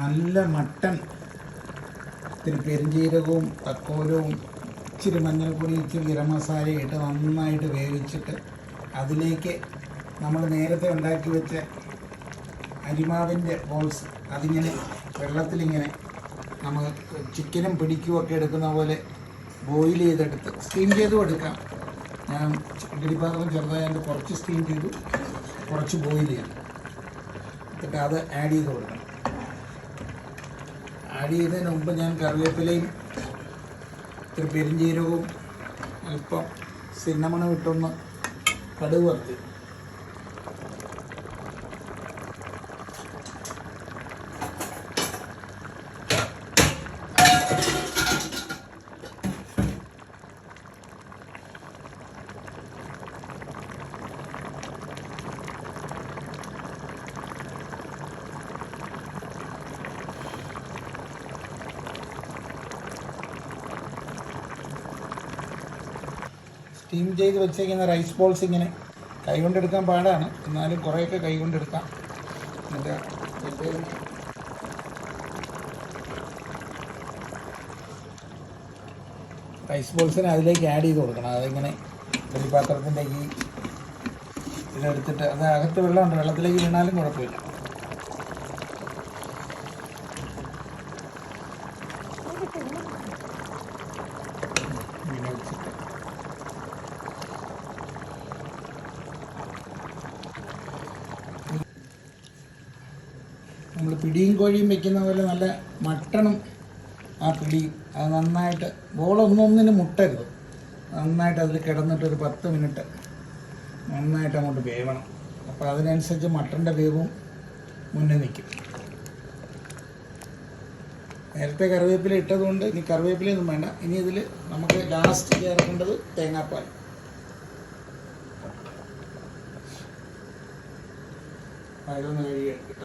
നല്ല മട്ടൺ ഇത്തിരി പെരുംജീരകവും തക്കോലവും ഇച്ചിരി മഞ്ഞൾപ്പൊടി ഇച്ചിരി ഗരം മസാല ഇട്ട് നന്നായിട്ട് വേവിച്ചിട്ട് അതിലേക്ക് നമ്മൾ നേരത്തെ ഉണ്ടാക്കി വെച്ച അരിമാവിൻ്റെ ബോൾസ് അതിങ്ങനെ വെള്ളത്തിലിങ്ങനെ നമ്മൾ ചിക്കനും പിടിക്കുമൊക്കെ എടുക്കുന്ന പോലെ ബോയിൽ ചെയ്തെടുത്ത് സ്റ്റീം ചെയ്തും എടുക്കാം. ഞാൻ ഇഡ്ഡലിപ്പാത്രം ചെറുതായതുകൊണ്ട് കുറച്ച് സ്റ്റീം ചെയ്തു, കുറച്ച് ബോയിൽ ചെയ്തു. എന്നിട്ട് അത് ആഡ് ചെയ്ത് കൊടുക്കണം. ആഡ് ചെയ്തതിന് മുമ്പ് ഞാൻ കറിവേപ്പിലയും ഇത്തിരി പെരുംജീരകവും അല്പം സിന്നമണം ഇട്ടൊന്ന് കടുക് വറുത്തി. സ്റ്റീം ചെയ്ത് വെച്ചേക്കുന്ന റൈസ് ബോൾസ് ഇങ്ങനെ കൈകൊണ്ടെടുക്കാൻ പാടാണ്, എന്നാലും കുറേയൊക്കെ കൈകൊണ്ടെടുക്കാം. എന്നിട്ട് റൈസ് ബോൾസിനെ അതിലേക്ക് ആഡ് ചെയ്ത് കൊടുക്കണം. അതിങ്ങനെ വെളിപ്പാത്രത്തിൻ്റെ ഈ ഇതെടുത്തിട്ട് അത് അകത്ത് വെള്ളമുണ്ട്, വെള്ളത്തിലേക്ക് വീണാലും കുഴപ്പമില്ല. നമ്മൾ പിടിയും കോഴിയും വെക്കുന്ന പോലെ നല്ല മട്ടണും ആ പിടിയും അത് നന്നായിട്ട് ബോളൊന്നൊന്നിനും മുട്ടരുത്. നന്നായിട്ട് അതിൽ കിടന്നിട്ടൊരു 10 മിനിറ്റ് നന്നായിട്ട് അങ്ങോട്ട് വേവണം. അപ്പോൾ അതിനനുസരിച്ച് മട്ടൻ്റെ വേവും മുന്നേ നിൽക്കും. നേരത്തെ കറിവേപ്പില ഇട്ടതുകൊണ്ട് ഇനി കറിവേപ്പിലയൊന്നും വേണ്ട. ഇനി ഇതിൽ നമുക്ക് ലാസ്റ്റ് ചേർക്കേണ്ടത് തേങ്ങാപ്പാൽ. അതൊന്ന് കഴുകി